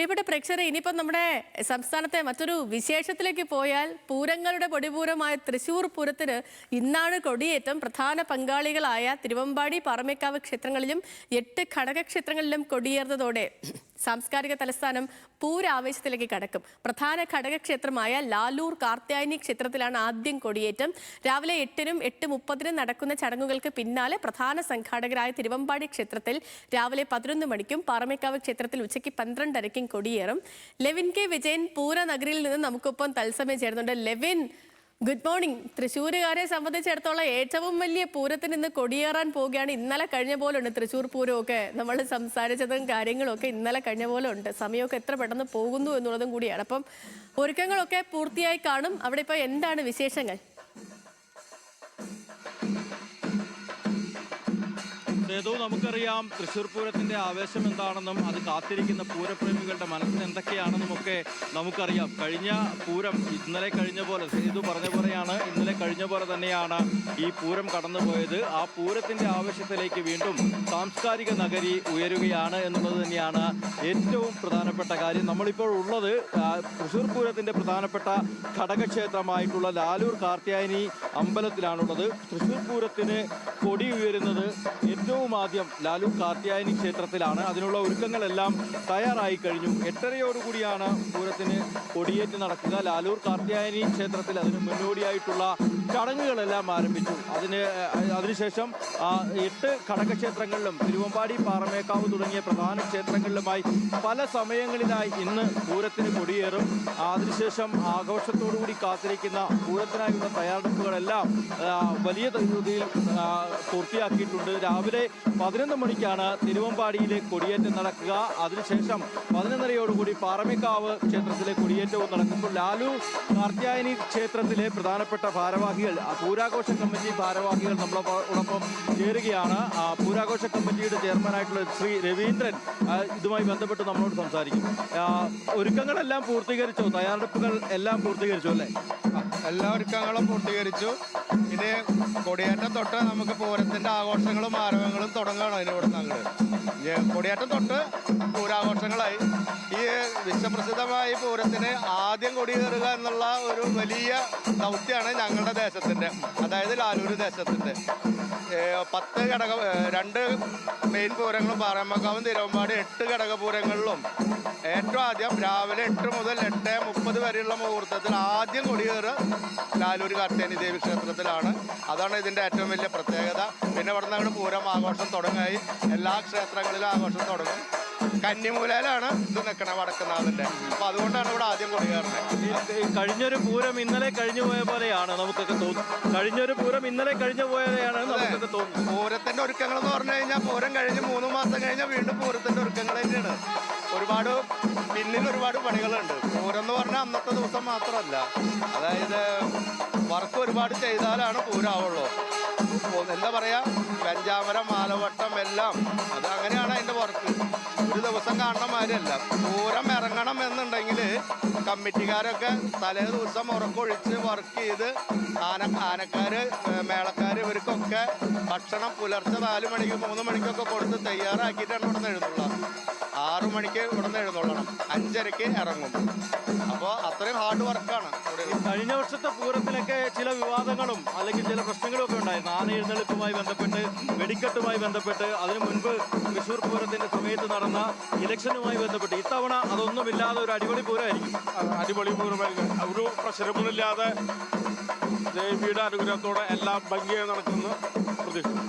പ്രിയപ്പെട്ട പ്രേക്ഷകരെ, ഇനിയിപ്പം നമ്മുടെ സംസ്ഥാനത്തെ മറ്റൊരു വിശേഷത്തിലേക്ക് പോയാൽ പൂരങ്ങളുടെ പൊടിപൂരമായ തൃശ്ശൂർ പൂരത്തിന് ഇന്നാണ് കൊടിയേറ്റം. പ്രധാന പങ്കാളികളായ തിരുവമ്പാടി, പാറമേക്കാവ് ക്ഷേത്രങ്ങളിലും 8 ഘടകക്ഷേത്രങ്ങളിലും കൊടിയേറുന്നതോടെ സാംസ്കാരിക തലസ്ഥാനം പൂരാവേശത്തിലേക്ക് കടക്കും. പ്രധാന ഘടകക്ഷേത്രമായ ലാലൂർ കാർത്യായനി ക്ഷേത്രത്തിലാണ് ആദ്യം കൊടിയേറ്റം. രാവിലെ 8-നും 8:30-നും നടക്കുന്ന ചടങ്ങുകൾക്ക് പിന്നാലെ പ്രധാന സംഘാടകരായ തിരുവമ്പാടി ക്ഷേത്രത്തിൽ രാവിലെ 11 മണിക്കും പാറമേക്കാവ് ക്ഷേത്രത്തിൽ ഉച്ചയ്ക്ക് 12:30ക്കും കൊടിയേറും. ലെവിൻ കെ വിജയൻ പൂരനഗരിയിൽ നിന്ന് നമുക്കൊപ്പം തത്സമയം ചേരുന്നുണ്ട്. Levin, good morning. തൃശ്ശൂരുകാരെ സംബന്ധിച്ചിടത്തോളം ഏറ്റവും വലിയ പൂരത്തിന് ഇന്ന് കൊടിയേറാൻ പോവുകയാണ്. ഇന്നലെ കഴിഞ്ഞ പോലെ ഉണ്ട് തൃശ്ശൂർ പൂരമൊക്കെ. നമ്മൾ സംസാരിച്ചതും കാര്യങ്ങളൊക്കെ ഇന്നലെ കഴിഞ്ഞ പോലെ ഉണ്ട്. സമയമൊക്കെ എത്ര പെട്ടെന്ന് പോകുന്നു എന്നുള്ളതും കൂടിയാണ്. അപ്പം ഒരുക്കങ്ങളൊക്കെ പൂർത്തിയായി കാണും. അവിടെ ഇപ്പോൾ എന്താണ് വിശേഷങ്ങൾ? നമുക്കറിയാം തൃശ്ശൂർ പൂരത്തിന്റെ ആവേശം എന്താണെന്നും അത് കാത്തിരിക്കുന്ന പൂരപ്രേമികളുടെ മനസ്സിൽ എന്തൊക്കെയാണെന്നും ഒക്കെ നമുക്കറിയാം. കഴിഞ്ഞ പൂരം ഇന്നലെ കഴിഞ്ഞ പോലെ സേതു പറഞ്ഞ പോലെയാണ്, ഇന്നലെ കഴിഞ്ഞ പോലെ തന്നെയാണ് ഈ പൂരം കടന്നുപോയത്. ആ പൂരത്തിന്റെ ആവേശത്തിലേക്ക് വീണ്ടും സാംസ്കാരിക നഗരി ഉയരുകയാണ് എന്നുള്ളത് തന്നെയാണ് ഏറ്റവും പ്രധാനപ്പെട്ട കാര്യം. നമ്മളിപ്പോൾ ഉള്ളത് തൃശ്ശൂർ പൂരത്തിന്റെ പ്രധാനപ്പെട്ട ഘടകക്ഷേത്രമായിട്ടുള്ള ലാലൂർ കാർത്യായനി അമ്പലത്തിലാണുള്ളത്. തൃശ്ശൂർ പൂരത്തിന് കൊടി ഉയരുന്നത് ഏറ്റവും ആദ്യം ലാലൂർ കാർത്യായനി ക്ഷേത്രത്തിലാണ്. അതിനുള്ള ഒരുക്കങ്ങളെല്ലാം തയ്യാറായി കഴിഞ്ഞു. 8:30യോടുകൂടിയാണ് പൂരത്തിന് കൊടിയേറ്റ് നടക്കുക. ലാലൂർ കാർത്യായനി ക്ഷേത്രത്തിൽ അതിന് മുന്നോടിയായിട്ടുള്ള ചടങ്ങുകളെല്ലാം ആരംഭിച്ചു. അതിനുശേഷം 8 ഘടകക്ഷേത്രങ്ങളിലും തിരുവമ്പാടി, പാറമേക്കാവ് തുടങ്ങിയ പ്രധാന ക്ഷേത്രങ്ങളിലുമായി പല സമയങ്ങളിലായി ഇന്ന് പൂരത്തിന് കൊടിയേറും. അതിനുശേഷം ആഘോഷത്തോടുകൂടി കാത്തിരിക്കുന്ന പൂരത്തിനായുള്ള തയ്യാറെടുപ്പുകളെല്ലാം വലിയ രീതിയിൽ പൂർത്തിയാക്കിയിട്ടുണ്ട്. രാവിലെ 11 മണിക്കാണ് തിരുവമ്പാടിയിലെ കൊടിയേറ്റം നടക്കുക. അതിനുശേഷം 11:30യോടുകൂടി പാറമേക്കാവ് ക്ഷേത്രത്തിലെ കൊടിയേറ്റവും നടക്കുമ്പോൾ ലാലൂർ കാർത്യായനി ക്ഷേത്രത്തിലെ പ്രധാനപ്പെട്ട ഭാരവാഹികൾ, പൂരാഘോഷ കമ്മിറ്റി ഭാരവാഹികൾ നമ്മളോടൊപ്പം ചേരുകയാണ്. പൂരാഘോഷ കമ്മിറ്റിയുടെ ചെയർമാനായിട്ടുള്ള ശ്രീ രവീന്ദ്രൻ ഇതുമായി ബന്ധപ്പെട്ട് നമ്മളോട് സംസാരിക്കും. ഒരുക്കങ്ങളെല്ലാം പൂർത്തീകരിച്ചോ? തയ്യാറെടുപ്പുകൾ എല്ലാം പൂർത്തീകരിച്ചു അല്ലേ? എല്ലാ ഒരുക്കങ്ങളും പൂർത്തീകരിച്ചു. ഇനി കൊടിയേറ്റം തൊട്ട് നമുക്ക് പൂരത്തിന്റെ ആഘോഷങ്ങളും ആരവങ്ങളും തുടങ്ങുകയാണ്. അതിനിവിടുന്ന് അങ്ങോട്ട് കൊടിയേറ്റം തൊട്ട് പൂരാഘോഷങ്ങളായി. ഈ വിശ്വപ്രസിദ്ധമായ പൂരത്തിന് ആദ്യം കൊടിയേറുക എന്നുള്ള ഒരു വലിയ ദൗത്യമാണ് ഞങ്ങളുടെ ദേശത്തിന്റെ, അതായത് ലാലൂർ ദേശത്തിന്റെ. 2 മെയിൻ പൂരങ്ങളും പാറമേക്കാവും തിരുവമ്പാടി 8 ഘടകപൂരങ്ങളിലും ഏറ്റവും ആദ്യം രാവിലെ 8 മുതൽ 8:30 വരെയുള്ള മുഹൂർത്തത്തിൽ ആദ്യം കൊടിയേറ് ലാലൂർ കാർത്യായനി ദേവി ക്ഷേത്രത്തിലാണ്. അതാണ് ഇതിൻ്റെ ഏറ്റവും വലിയ പ്രത്യേകത. പിന്നെ ഇവിടെ നിന്ന് അങ്ങോട്ട് പൂരം ആഘോഷം തുടങ്ങായി. എല്ലാ ക്ഷേത്രങ്ങളിലും ആഘോഷം തുടങ്ങും. കന്നിമൂലയിലാണ് ഇത് നിൽക്കണത്, വടക്കുന്നാഥിൻ്റെ. അപ്പോൾ അതുകൊണ്ടാണ് ഇവിടെ ആദ്യം കൊടിയേറുന്നത്. കഴിഞ്ഞൊരു പൂരം ഇന്നലെ കഴിഞ്ഞു പോയ പോലെയാണ് നമുക്കൊക്കെ തോന്നുന്നത്. കഴിഞ്ഞൊരു പൂരം ഇന്നലെ കഴിഞ്ഞു പോയതാണ് നമുക്കൊക്കെ തോന്നുന്നത്. പൂരത്തിൻ്റെ ഒരുക്കങ്ങൾ എന്ന് പറഞ്ഞു കഴിഞ്ഞാൽ പൂരം കഴിഞ്ഞ് 3 മാസം കഴിഞ്ഞാൽ വീണ്ടും പൂരത്തിൻ്റെ ഒരുക്കങ്ങൾ തന്നെയാണ്. പിന്നിൽ ഒരുപാട് പണികളുണ്ട്. പൂരം എന്ന് പറഞ്ഞാൽ അന്നത്തെ ദിവസം മാത്രമല്ല, അതായത് വർക്ക് ഒരുപാട് ചെയ്താലാണ് പൂരാവുള്ളൂ. എന്താ പറയുക, വെഞ്ചാമരം, മാലവട്ടം എല്ലാം അത് അങ്ങനെയാണ് അതിൻ്റെ വർക്ക്. ഒരു ദിവസം കാണുന്ന മാതിരിയല്ല. പൂരം ഇറങ്ങണം എന്നുണ്ടെങ്കിൽ കമ്മിറ്റിക്കാരൊക്കെ തലേ ദിവസം ഉറക്കൊഴിച്ച് വർക്ക് ചെയ്ത് ആനക്കാർ, മേളക്കാർ ഇവർക്കൊക്കെ ഭക്ഷണം പുലർച്ചെ 4 മണിക്ക് 3 മണിക്കൊക്കെ കൊടുത്ത് തയ്യാറാക്കിയിട്ടാണ് ഇവിടെ നിന്ന് എഴുന്നള്ളുക. 6 മണിക്ക് ഇവിടെ നിന്ന് എഴുന്നള്ളണം, 5:30-ക്ക് ഇറങ്ങും. അപ്പോൾ അത്രയും ഹാർഡ് വർക്കാണ്. കഴിഞ്ഞ വർഷത്തെ പൂരത്തിലൊക്കെ ചില വിവാദങ്ങളും അല്ലെങ്കിൽ ചില പ്രശ്നങ്ങളും ഒക്കെ ഉണ്ടായിരുന്നു. ആന എഴുന്നള്ളിപ്പുമായി ബന്ധപ്പെട്ട്, വെടിക്കെട്ടുമായി ബന്ധപ്പെട്ട്, അതിനു മുൻപ് തൃശ്ശൂർ പൂരത്തിന്റെ സമയത്ത് നടന്ന ഇലക്ഷനുമായി ബന്ധപ്പെട്ട്. ഇത്തവണ അതൊന്നുമില്ലാതെ ഒരു അടിപൊളി പൂരമായിരിക്കും. അടിപൊളി പൂരമായിരിക്കും. ഒരു പ്രശ്നങ്ങളില്ലാതെ ദേവിയുടെ അനുഗ്രഹത്തോടെ എല്ലാം ഭംഗിയായി നടക്കുന്നു പ്രതീക്ഷിക്കുന്നു.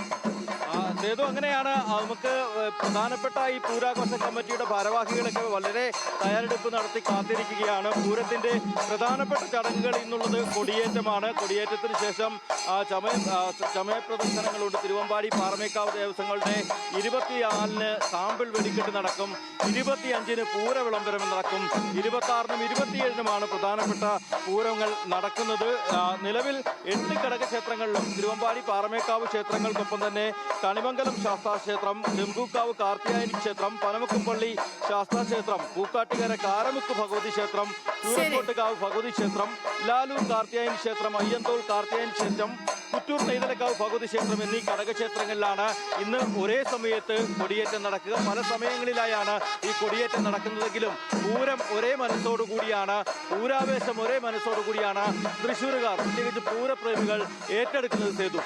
സേതു, അങ്ങനെയാണ് നമുക്ക് പ്രധാനപ്പെട്ട ഈ പൂരാഘോഷ കമ്മിറ്റിയുടെ ഭാരവാഹികളൊക്കെ വളരെ തയ്യാറെടുപ്പ് നടത്തി കാത്തിരിക്കുകയാണ്. പൂരത്തിന്റെ പ്രധാനപ്പെട്ട ചടങ്ങുകൾ ഇന്നുള്ളത് കൊടിയേറ്റമാണ്. കൊടിയേറ്റത്തിന് ശേഷം ചമയ പ്രദർശനങ്ങളുണ്ട്. തിരുവമ്പാടി, പാറമേക്കാവ് ദേവസ്വങ്ങളുടെ 24-ന് സാമ്പിൾ വെടിക്കെട്ട് നടക്കും. 25-ന് പൂര വിളംബരം നടക്കും. 26-നും 27-നുമാണ് പ്രധാനപ്പെട്ട പൂരങ്ങൾ നടക്കുന്നത്. നിലവിൽ 8 ഘടകക്ഷേത്രങ്ങളിലും തിരുവമ്പാടി, പാറമേക്കാവ് ക്ഷേത്രങ്ങൾക്കൊപ്പം തന്നെ കണിമംഗലം ശാസ്താക്ഷേത്രം, ചെമ്പൂക്കാവ് കാർത്യായനി ക്ഷേത്രം, പനമുക്കുംപള്ളി ശാസ്താക്ഷേത്രം, പൂക്കാട്ടുകര കാരമുക്ക് ഭഗവതി ക്ഷേത്രം, ചൂരക്കോട്ടുകാവ് ഭഗവതി ക്ഷേത്രം, ലാലൂർ കാർത്യായനി ക്ഷേത്രം, അയ്യന്തോൾ കാർത്യായനി ക്ഷേത്രം, കുറ്റൂർ നെയ്തലക്കാവ് ഭഗവതി ക്ഷേത്രം എന്നീ ഘടകക്ഷേത്രങ്ങളിലാണ് ഇന്ന് ഒരേ സമയത്ത് കൊടിയേറ്റം നടക്കുക. പല സമയങ്ങളിലായാണ് ഈ കൊടിയേറ്റം നടക്കുന്നതെങ്കിലും പൂരം ഒരേ മനസ്സോടു കൂടിയാണ്, പൂരാവേശം ഒരേ മനസ്സോടു കൂടിയാണ് തൃശ്ശൂരുകാർ, പ്രത്യേകിച്ച് പൂരപ്രേമികൾ ഏറ്റെടുക്കുന്നത്. സേതു.